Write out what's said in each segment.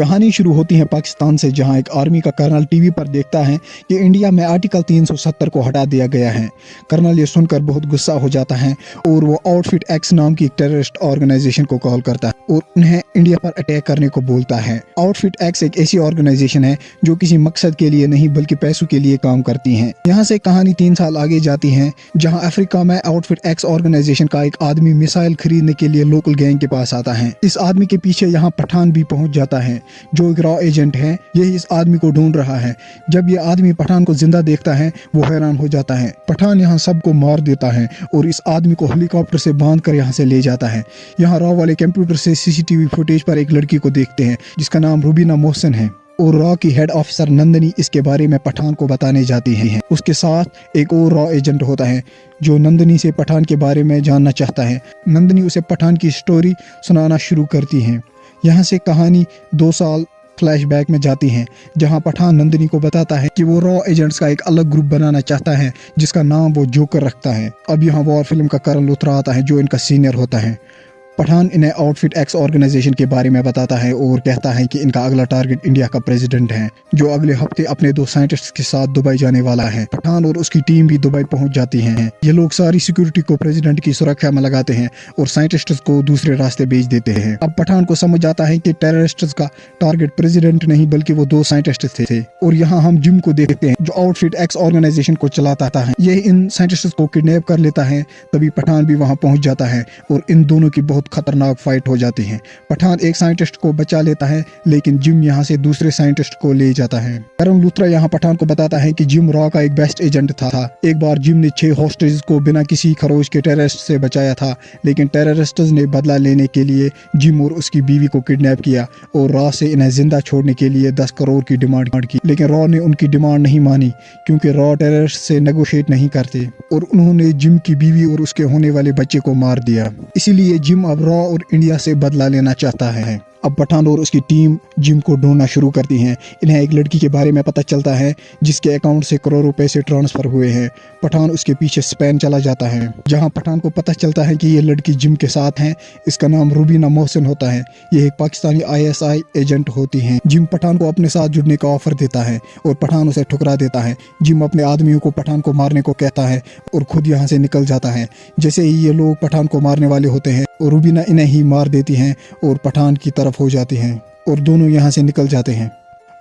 कहानी शुरू होती है पाकिस्तान से, जहां एक आर्मी का कर्नल टीवी पर देखता है कि इंडिया में आर्टिकल 370 को हटा दिया गया है। कर्नल ये सुनकर बहुत गुस्सा हो जाता है और वो आउटफिट एक्स नाम की एक टेररिस्ट ऑर्गेनाइजेशन को कॉल करता है और उन्हें इंडिया पर अटैक करने को बोलता है। आउटफिट एक्स एक ऐसी ऑर्गेनाइजेशन है जो किसी मकसद के लिए नहीं बल्कि पैसों के लिए काम करती है। यहाँ से कहानी 3 साल आगे जाती है, जहाँ अफ्रीका में आउटफिट एक्स ऑर्गेनाइजेशन का एक आदमी मिसाइल खरीदने के लिए लोकल गैंग के पास आता है। इस आदमी के पीछे यहाँ पठान भी पहुंच जाता है जो एक रॉ एजेंट है। यही इस आदमी को ढूंढ रहा है। जब ये आदमी पठान को जिंदा देखता है वो हैरान हो जाता है। पठान यहाँ सबको मार देता है और इस आदमी को हेलीकॉप्टर से बांध कर यहाँ से ले जाता है। यहाँ रॉ वाले कंप्यूटर से सीसीटीवी फुटेज पर एक लड़की को देखते हैं जिसका नाम रुबीना मोहसिन है और रॉ की हेड ऑफिसर नंदनी इसके बारे में पठान को बताने जाती है। उसके साथ एक और रॉ एजेंट होता है जो नंदनी से पठान के बारे में जानना चाहता है। नंदनी उसे पठान की स्टोरी सुनाना शुरू करती है। यहाँ से कहानी 2 साल फ्लैशबैक में जाती है, जहाँ पठान नंदनी को बताता है कि वो रॉ एजेंट्स का एक अलग ग्रुप बनाना चाहता है जिसका नाम वो जोकर रखता है। अब यहाँ वॉर फिल्म का कर्नल लुथरा आता है जो इनका सीनियर होता है। पठान इन्हें आउटफिट एक्स ऑर्गेनाइजेशन के बारे में बताता है और कहता है कि इनका अगला टारगेट इंडिया का प्रेसिडेंट है जो अगले हफ्ते अपने 2 साइंटिस्ट के साथ दुबई जाने वाला है। पठान और उसकी टीम भी दुबई पहुंच जाती हैं। ये लोग सारी सिक्योरिटी को प्रेसिडेंट की सुरक्षा में लगाते हैं और साइंटिस्ट को दूसरे रास्ते भेज देते हैं। अब पठान को समझ आता है कि टेररिस्ट का टारगेट प्रेसिडेंट नहीं बल्कि वो 2 साइंटिस्ट थे। और यहाँ हम जिम को देखते हैं जो आउटफिट एक्स ऑर्गेनाइजेशन को चलाता है। ये इन साइंटिस्ट को किडनैप कर लेता है। तभी पठान भी वहाँ पहुंच जाता है और इन दोनों की बहुत खतरनाक फाइट हो जाती है। पठान एक साइंटिस्ट को बचा लेता है लेकिन जिम यहाँ से दूसरे साइंटिस्ट को ले जाता है। कर्नल लुथरा यहाँ पठान को बताता है कि जिम रॉ का एक बेस्ट एजेंट था। एक बार जिम ने 6 हॉस्टेज को बिना किसी खरोच के टेररिस्ट से बचाया था, लेकिन टेररिस्ट्स ने बदला लेने के लिए जिम और उसकी बीवी को किडनैप किया और रॉ से इन्हें जिंदा छोड़ने के लिए 10 करोड़ की डिमांड की। लेकिन रॉ ने उनकी डिमांड नहीं मानी क्योंकि रॉ टेररिस्ट से नेगोशिएट नहीं करते और उन्होंने जिम की बीवी और उसके होने वाले बच्चे को मार दिया। इसीलिए जिम अब रॉ और इंडिया से बदला लेना चाहता है। अब पठान और उसकी टीम जिम को ढूंढना शुरू करती है। इन्हें एक लड़की के बारे में पता चलता है जिसके अकाउंट से करोड़ों पैसे ट्रांसफर हुए हैं। पठान उसके पीछे स्पेन चला जाता है, जहां पठान को पता चलता है कि ये लड़की जिम के साथ है। इसका नाम रुबीना मोहसिन होता है। ये एक पाकिस्तानी ISI एजेंट होती है। जिम पठान को अपने साथ जुड़ने का ऑफर देता है और पठान उसे ठुकरा देता है। जिम अपने आदमियों को पठान को मारने को कहता है और खुद यहाँ से निकल जाता है। जैसे ही ये लोग पठान को मारने वाले होते हैं और रुबीना इन्हें ही मार देती हैं और पठान की तरफ हो जाती हैं और दोनों यहाँ से निकल जाते हैं।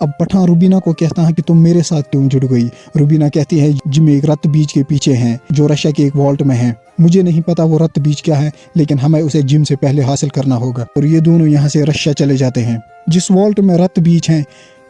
अब पठान रुबीना को कहता है कि तुम मेरे साथ क्यों जुड़ गई। रुबीना कहती है जिम एक रत्त बीज के पीछे हैं जो रशिया के एक वॉल्ट में है। मुझे नहीं पता वो रत्त बीज क्या है, लेकिन हमें उसे जिम से पहले हासिल करना होगा। और ये दोनों यहाँ से रशिया चले जाते हैं। जिस वॉल्ट में रत्त बीज है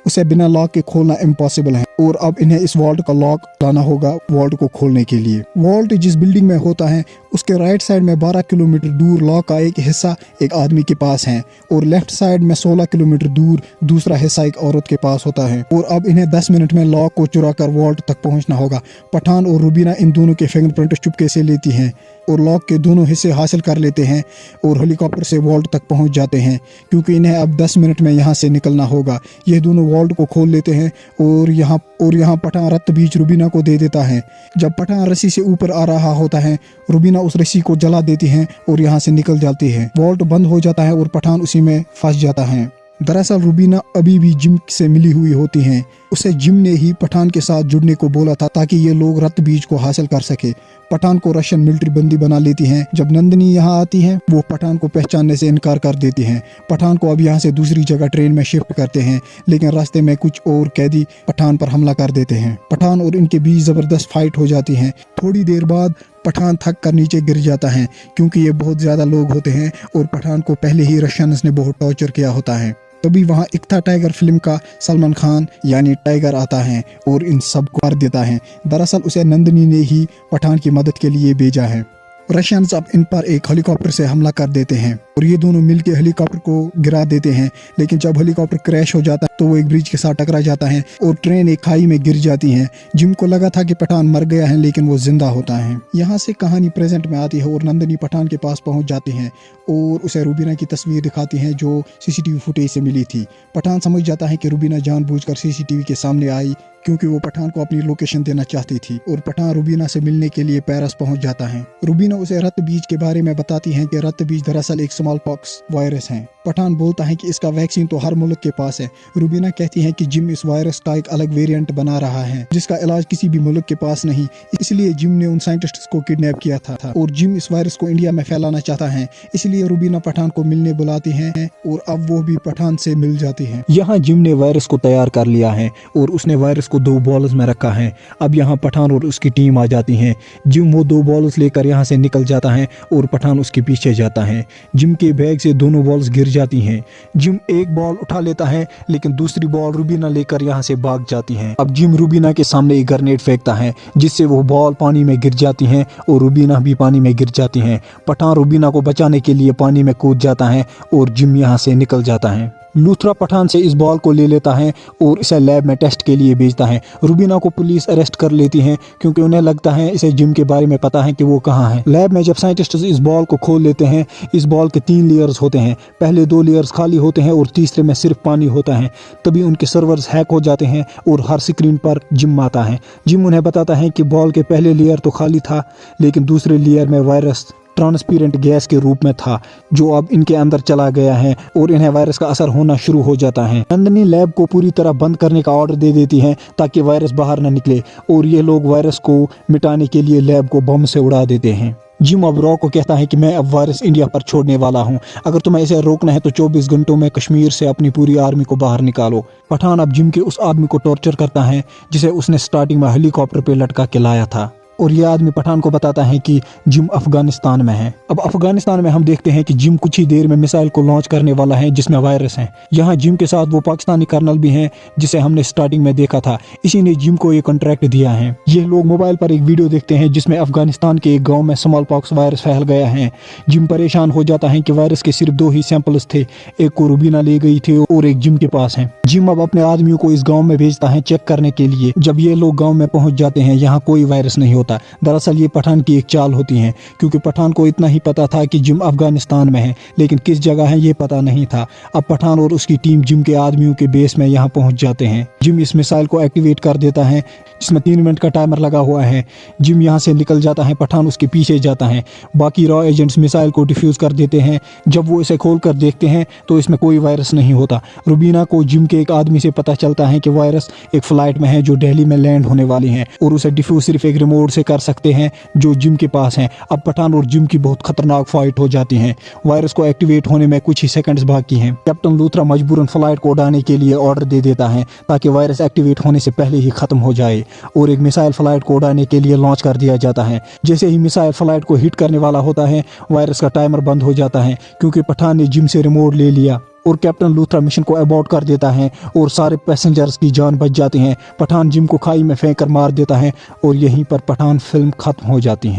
उसे बिना लॉक के खोलना इम्पॉसिबल है और अब इन्हें इस वॉल्ट का लॉक लाना होगा वॉल्ट को खोलने के लिए। वॉल्ट जिस बिल्डिंग में होता है उसके राइट साइड में 12 किलोमीटर दूर लॉक का एक हिस्सा एक आदमी के पास है और लेफ्ट साइड में 16 किलोमीटर दूर दूसरा हिस्सा एक औरत के पास होता है। और अब इन्हें 10 मिनट में लॉक को चुरा कर वॉल्ट तक पहुंचना होगा। पठान और रुबीना इन दोनों के फिंगरप्रिंट चुपके से लेती हैं और लॉक के दोनों हिस्से हासिल कर लेते हैं और हेलीकॉप्टर से वॉल्ट तक पहुंच जाते हैं क्योंकि इन्हें अब 10 मिनट में यहाँ से निकलना होगा। ये दोनों वॉल्ट को खोल लेते हैं और यहाँ पठान रत्त बीज रुबीना को दे देता है। जब पठान रस्सी से ऊपर आ रहा होता है रुबीना उस रस्सी को जला देती है और यहाँ से निकल जाती है। वॉल्ट बंद हो जाता है और पठान उसी में फंस जाता है। दरअसल रुबीना अभी भी जिम से मिली हुई होती हैं। उसे जिम ने ही पठान के साथ जुड़ने को बोला था ताकि ये लोग रत्त बीज को हासिल कर सके। पठान को रशियन मिलिट्री बंदी बना लेती हैं। जब नंदनी यहाँ आती है वो पठान को पहचानने से इनकार कर देती हैं। पठान को अब यहाँ से दूसरी जगह ट्रेन में शिफ्ट करते हैं, लेकिन रास्ते में कुछ और कैदी पठान पर हमला कर देते हैं। पठान और इनके बीच जबरदस्त फाइट हो जाती है। थोड़ी देर बाद पठान थक कर नीचे गिर जाता है क्योंकि ये बहुत ज्यादा लोग होते हैं और पठान को पहले ही रशियंस ने बहुत टॉर्चर किया होता है। तभी वहाँ इक्ता टाइगर फिल्म का सलमान खान यानी टाइगर आता है और इन सब को मार देता है। दरअसल उसे नंदनी ने ही पठान की मदद के लिए भेजा है। रशियंस अब इन पर एक हेलीकॉप्टर से हमला कर देते हैं और ये दोनों मिलकर हेलीकॉप्टर को गिरा देते हैं। लेकिन जब हेलीकॉप्टर क्रैश हो जाता है तो वो एक ब्रिज के साथ टकरा जाता है और ट्रेन एक खाई में गिर जाती है। जिम को लगा था कि पठान मर गया है लेकिन वो जिंदा होता है। यहाँ से कहानी प्रेजेंट में आती है और नंदनी पठान के पास पहुंच जाती है और उसे रुबीना की तस्वीर दिखाती हैं जो सीसीटीवी फुटेज से मिली थी। पठान समझ जाता है कि रुबीना जानबूझकर सीसीटीवी के सामने आई क्योंकि वो पठान को अपनी लोकेशन देना चाहती थी और पठान रुबीना से मिलने के लिए पेरिस पहुंच जाता है। रुबीना उसे रक्त बीज के बारे में बताती हैं कि रक्त बीज दरअसल एक स्मॉल पॉक्स वायरस है। पठान बोलता है कि इसका वैक्सीन तो हर मुल्क के पास है। रुबीना कहती है कि जिम इस वायरस का एक अलग वेरिएंट बना रहा है जिसका इलाज किसी भी मुल्क के पास नहीं, इसलिए जिम ने उन साइंटिस्ट्स को किडनैप किया था और जिम इस वायरस को इंडिया में फैलाना चाहता है। इसलिए रुबीना पठान को मिलने बुलाती है और अब वो भी पठान से मिल जाती है। यहाँ जिम ने वायरस को तैयार कर लिया है और उसने वायरस को 2 बॉल्स में रखा है। अब यहाँ पठान और उसकी टीम आ जाती है। जिम वो 2 बॉल्स लेकर यहाँ से निकल जाता है और पठान उसके पीछे जाता है। जिम के बैग से दोनों बॉल्स गिर जाती हैं। जिम एक बॉल उठा लेता है लेकिन दूसरी बॉल रुबीना लेकर यहाँ से भाग जाती है। अब जिम रुबीना के सामने एक ग्रेनेड फेंकता है जिससे वो बॉल पानी में गिर जाती है और रुबीना भी पानी में गिर जाती है। पठान रुबीना को बचाने के लिए पानी में कूद जाता है और जिम यहाँ से निकल जाता है। लूथरा पठान से इस बॉल को ले लेता है और इसे लैब में टेस्ट के लिए भेजता है। रुबीना को पुलिस अरेस्ट कर लेती है क्योंकि उन्हें लगता है इसे जिम के बारे में पता है कि वो कहाँ है। लैब में जब साइंटिस्ट इस बॉल को खोल लेते हैं, इस बॉल के 3 लेयर्स होते हैं। पहले 2 लेयर्स खाली होते हैं और तीसरे में सिर्फ पानी होता है। तभी उनके सर्वर्स हैक हो जाते हैं और हर स्क्रीन पर जिम आता है। जिम उन्हें बताता है कि बॉल के पहले लेयर तो खाली था लेकिन दूसरे लेयर में वायरस ट्रांसपेरेंट गैस के रूप में था जो अब इनके अंदर चला गया है और इन्हें वायरस का असर होना शुरू हो जाता है। नंदिनी लैब को पूरी तरह बंद करने का ऑर्डर दे देती है ताकि वायरस बाहर न निकले और ये लोग वायरस को मिटाने के लिए लैब को बम से उड़ा देते हैं। जिम अब रॉ को कहता है कि मैं अब वायरस इंडिया पर छोड़ने वाला हूं। अगर तुम्हें इसे रोकना है तो 24 घंटों में कश्मीर से अपनी पूरी आर्मी को बाहर निकालो। पठान अब जिम के उस आदमी को टॉर्चर करता है जिसे उसने स्टार्टिंग में हेलीकॉप्टर पे लटका के लाया था और यह आदमी पठान को बताता है कि जिम अफगानिस्तान में है। अब अफगानिस्तान में हम देखते हैं कि जिम कुछ ही देर में मिसाइल को लॉन्च करने वाला है जिसमें वायरस है। यहाँ जिम के साथ वो पाकिस्तानी कर्नल भी हैं जिसे हमने स्टार्टिंग में देखा था। इसी ने जिम को ये कॉन्ट्रैक्ट दिया है। ये लोग मोबाइल पर एक वीडियो देखते हैं जिसमें अफगानिस्तान के एक गाँव में स्मॉल पॉक्स वायरस फैल गया है। जिम परेशान हो जाता है कि वायरस के सिर्फ 2 ही सैंपल्स थे, एक को रुबीना ले गई थी और एक जिम के पास है। जिम अब अपने आदमियों को इस गाँव में भेजता है चेक करने के लिए। जब ये लोग गाँव में पहुंच जाते हैं यहाँ कोई वायरस नहीं होता। दरअसल ये पठान की एक चाल होती है क्योंकि पठान को इतना ही पता था कि जिम अफगानिस्तान में है लेकिन किस जगह है ये पता नहीं था। अब पठान और उसकी टीम जिम के आदमियों के बेस में यहाँ पहुंच जाते हैं। जिम इस मिसाइल को एक्टिवेट कर देता है जिसमें 3 मिनट का टाइमर लगा हुआ है। जिम यहाँ से निकल जाता है, पठान उसके पीछे जाता है। बाकी रॉ एजेंट्स मिसाइल को डिफ्यूज कर देते हैं। जब वो इसे खोल कर देखते हैं तो इसमें कोई वायरस नहीं होता। रुबीना को जिम के एक आदमी से पता चलता है कि वायरस एक फ्लाइट में है जो दिल्ली में लैंड होने वाली है और उसे डिफ्यूज सिर्फ एक रिमोट से कर सकते हैं जो जिम के पास है। अब पठान और जिम की बहुत खतरनाक फाइट हो जाती है। वायरस को एक्टिवेट होने में कुछ ही सेकंड्स बाकी हैं। कैप्टन लूथरा मजबूरन फ्लाइट को उड़ाने के लिए ऑर्डर दे देता है ताकि वायरस एक्टिवेट होने से पहले ही खत्म हो जाए और एक मिसाइल फ्लाइट को उड़ाने के लिए लॉन्च कर दिया जाता है। जैसे ही मिसाइल फ्लाइट को हिट करने वाला होता है वायरस का टाइमर बंद हो जाता है क्योंकि पठान ने जिम से रिमोट ले लिया और कैप्टन लूथरा मिशन को अबॉर्ट कर देता है और सारे पैसेंजर्स की जान बच जाती है। पठान जिम को खाई में फेंक कर मार देता है और यहीं पर पठान फिल्म खत्म हो जाती है।